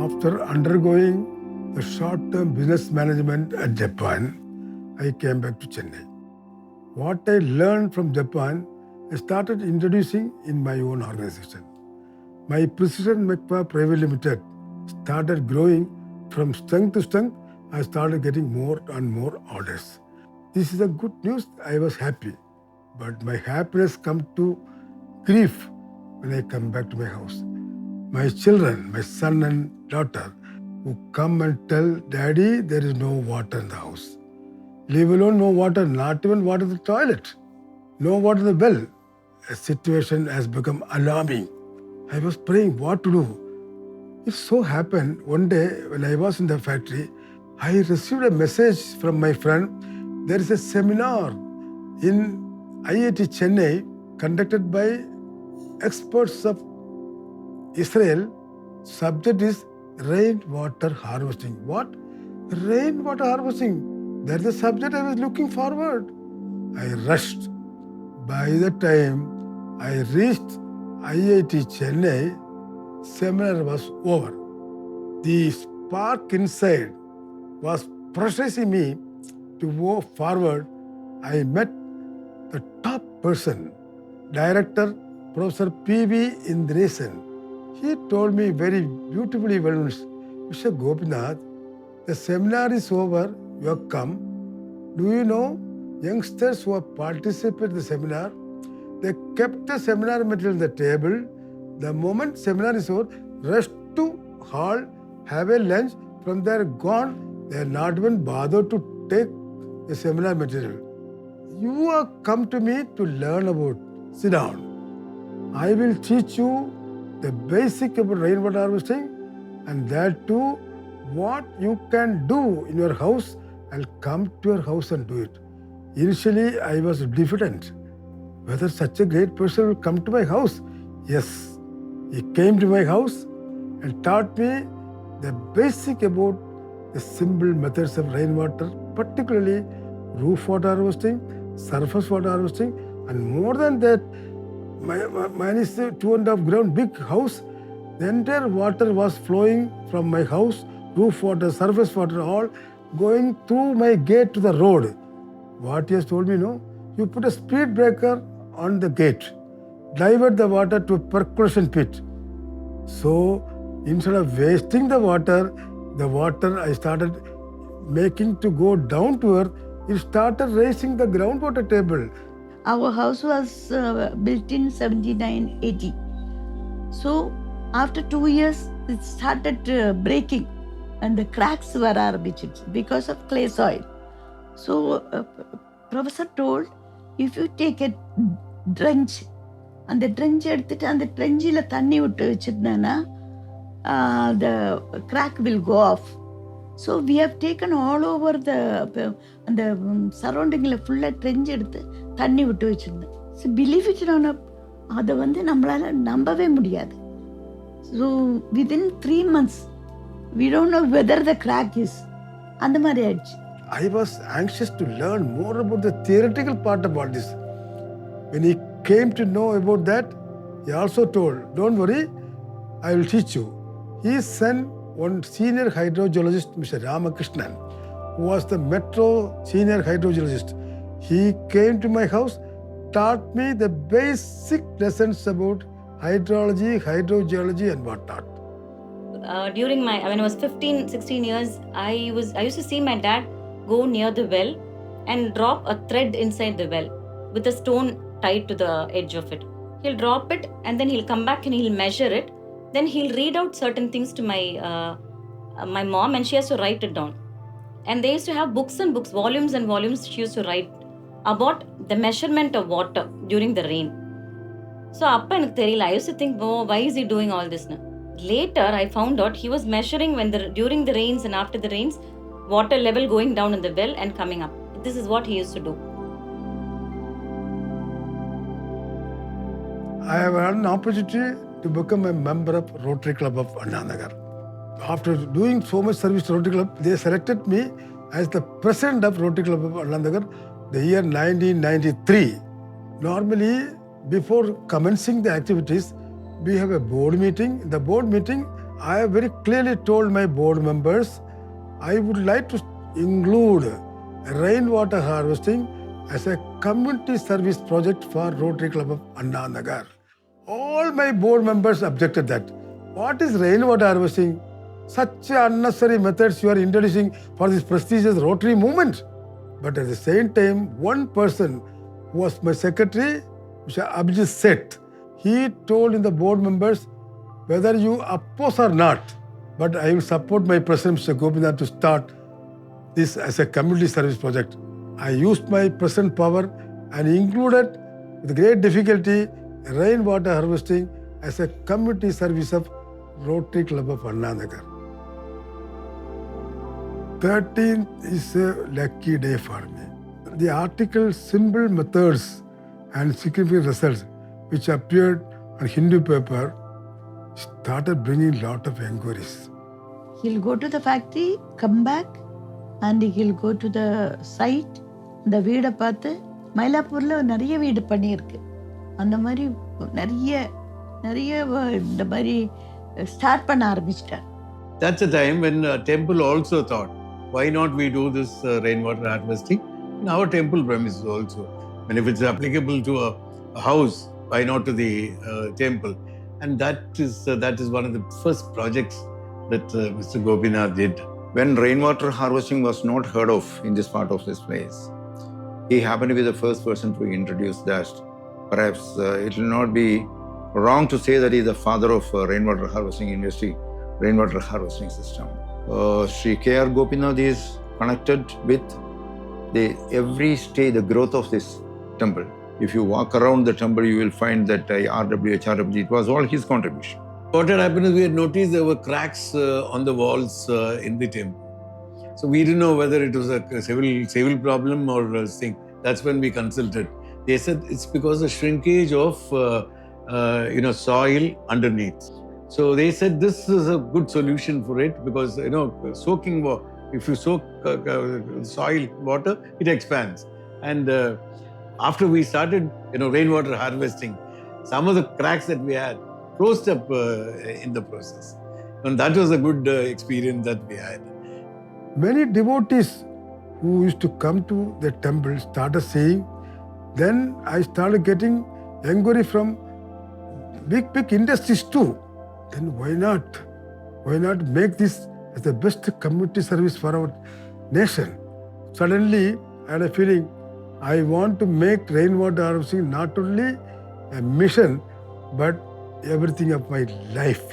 After undergoing the short-term business management at Japan, I came back to Chennai. What I learned from Japan, I started introducing in my own organization. My Precision MechFab Private Limited started growing from strength to strength. I started getting more and more orders. This is a good news. I was happy. But my happiness come to grief when I come back to my house. My children, my son and daughter, who come and tell, Daddy, there is no water in the house. Leave alone no water, not even water in the toilet. No water in the well. A situation has become alarming. I was praying what to do. It so happened one day when I was in the factory, I received a message from my friend. There is a seminar in IIT Chennai conducted by experts of Israel. Subject is rainwater harvesting. What? Rainwater harvesting. That's the subject I was looking forward. I rushed. By the time I reached IIT Chennai, seminar was over. The spark inside was pressurizing me to go forward. I met the top person, Director Professor P.V Indiresan. He told me very beautifully, well, Mr. Gopinath, the seminar is over, you have come. Do you know, youngsters who have participated in the seminar, they kept the seminar material on the table. The moment seminar is over, rush to hall, have a lunch. From there gone, they are not even bothered to take the seminar material. You have come to me to learn about. Sit down. I will teach you the basic about rainwater harvesting, and that too, what you can do in your house. I'll come to your house and do it. Initially, I was diffident. Whether such a great person will come to my house? Yes, he came to my house and taught me the basic about the simple methods of rainwater, particularly roof water harvesting, surface water harvesting, and more than that, mine is a 2.5 ground big house. The entire water was flowing from my house, roof water, surface water, all going through my gate to the road. What he has told me, no, you put a speed breaker on the gate, divert the water to a percolation pit. So instead of wasting the water I started making to go down to earth, it started raising the groundwater table. Our house was built in 79-80. So after 2 years, it started breaking and the cracks were arbitrary because of clay soil. So professor told, if you take a drench, and the drench எடுத்துட்டு அந்த ட்ரெஞ்சில் தண்ணி விட்டு வச்சிருந்தேன்னா the crack will go off. So we have taken all over the surroundingல ஃபுல்லாக trench எடுத்து தண்ணி விட்டு வச்சிருந்தேன். So believe it or not, அதை நம்மளால நம்பவே முடியாது. So within 3 months we don't know whether the crack is. அந்த மாதிரி ஆயிடுச்சு. I was anxious to learn more about the theoretical part about this. When he came to know about that, he also told, don't worry, I will teach you. He sent one senior hydrogeologist, Mr. Rama Krishnan, who was the metro senior hydrogeologist. He came to my house, taught me the basic lessons about hydrology, hydrogeology and whatnot. When I was 15-16 years, I used to see my dad go near the well and drop a thread inside the well with a stone tied to the edge of it. He'll drop it and then he'll come back and he'll measure it. Then he'll read out certain things to my mom, and she has to write it down. And they used to have books and books, volumes and volumes she used to write about the measurement of water during the rain. So appa enakku theriyala, I used to think, oh, why is he doing all this now? Later I found out he was measuring during the rains and after the rains, water level going down in the well and coming up. This is what he used to do. I have had an opportunity to become a member of Rotary Club of Annanagar. After doing so much service to Rotary Club, they selected me as the president of Rotary Club of Annanagar the year 1993. Normally, before commencing the activities, we have a board meeting. In the board meeting, I have very clearly told my board members I would like to include rainwater harvesting as a community service project for Rotary Club of Anna Nagar. All my board members objected that. What is rainwater harvesting? Such unnecessary methods you are introducing for this prestigious Rotary movement. But at the same time, one person who was my secretary, Mr. Abhijit Seth, he told in the board members, whether you oppose or not, but I will support my president, Mr. Gopinath, to start this as a community service project. I used my present power and included, with great difficulty, rainwater harvesting as a community service of Rotary Club of Anna Nagar. 13th is a lucky day for me. The article Simple Methods and Significant Results, which appeared on Hindu paper, started bringing a lot of inquiries. He'll go to the factory, come back, and he'll go to the site. இந்த வீடை பார்த்து மயிலாப்பூரில் நிறைய வீடு பண்ணியிருக்கு. அந்த மாதிரி நிறைய இந்த மாதிரி ஸ்டார்ட் பண்ண ஆரம்பிச்சிட்டார். That's a time when temple also thought, why not we do this rainwater harvesting in our temple premises also? And if it's applicable to a house, why not to the temple? And that is one of the first projects that Mr. Gopinath did. When rainwater harvesting was not heard of in this part of this place, he happened to be the first person to introduce that. Perhaps it will not be wrong to say that he is the father of rainwater harvesting industry, rainwater harvesting system. Sri K R Gopinath is connected with every stage, the growth of this temple. If you walk around the temple, you will find that RW, HRWG, it was all his contribution. What had happened is we had noticed there were cracks on the walls in the temple. So we didn't know whether it was a civil problem or a thing. That's when we consulted. They said it's because of shrinkage of soil underneath. So they said this is a good solution for it because soaking if you soak soil water, it expands. And after we started rainwater harvesting, some of the cracks that we had closed up in the process. And that was a good experience that we had. Many devotees who used to come to the temple started saying, then I started getting inquiry from big industries too. Then why not? Why not make this as the best community service for our nation? Suddenly, I had a feeling, I want to make rainwater harvesting not only a mission, but everything of my life.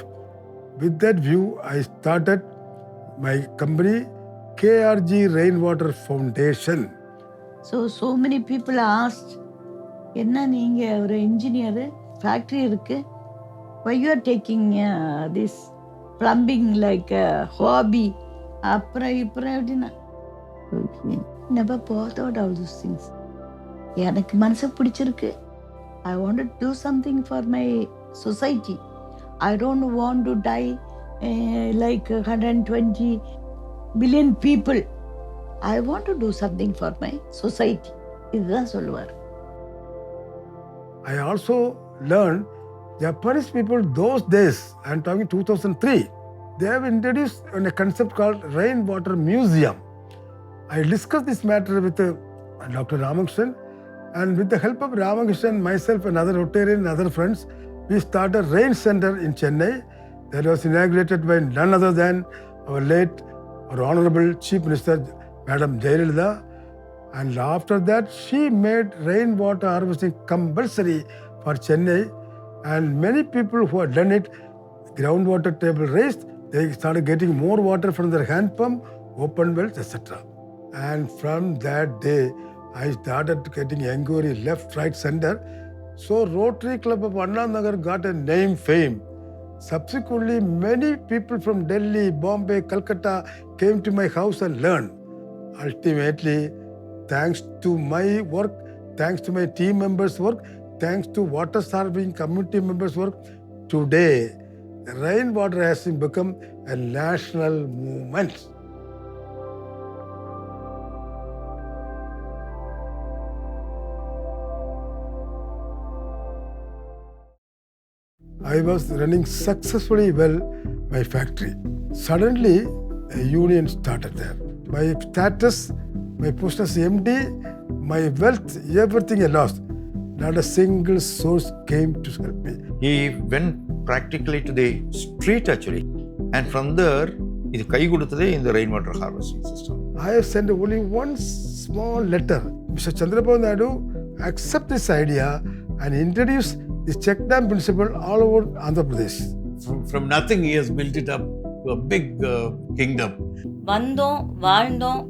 With that view, I started my company, KRG Rainwater Foundation. So many people asked, என்ன நீங்க ஒரு engineer, factory இருக்கு, why you are taking this plumbing like a hobby? அப்புறம் எப்படின்னா, never bothered all those things. எனக்கு மனசு பிடிச்சிருக்கு. I want to do something for my society. I don't want to die like 120 billion people. I want to do something for my society. இதுதான் சொல்லுவார். I also learned Japanese people those days, I am talking 2003, they have introduced a concept called Rainwater Museum. I discussed this matter with Dr. Rama Krishnan, and with the help of Rama Krishnan, myself and other Rotarian and other friends, we started a rain center in Chennai that was inaugurated by none other than our late or Honorable Chief Minister, Madam Jayalalitha. And after that, she made rainwater harvesting compulsory for Chennai. And many people who had done it, groundwater table raised, they started getting more water from their hand pump, open wells, etc. And from that day, I started getting inquiry left, right, center. So Rotary Club of Anna Nagar got a name fame. Subsequently, many people from Delhi, Bombay, Calcutta came to my house and learned. Ultimately, thanks to my work, thanks to my team members' work, thanks to water serving community members' work, today, rainwater has become a national movement. I was running successfully well my factory. Suddenly, a union started there. My status, my post as MD, my wealth, everything I lost. Not a single source came to help me. He went practically to the street actually. And from there, இது கை கொடுத்ததே இந்த rainwater harvesting system. I have sent only one small letter. Mr. Chandrababu Naidu accept this idea and introduce the check dam principle all over Andhra Pradesh. From nothing, he has built it up to a big kingdom. வந்தோம் வாழ்ந்தோம்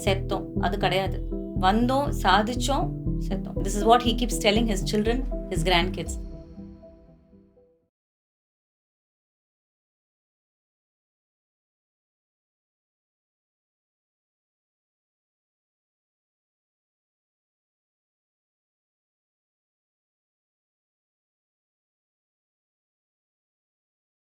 செத்தோம் அது கிடையாது. வந்தோம் சாதிச்சோம் செத்தோம். This is what he keeps telling his children, his grandkids.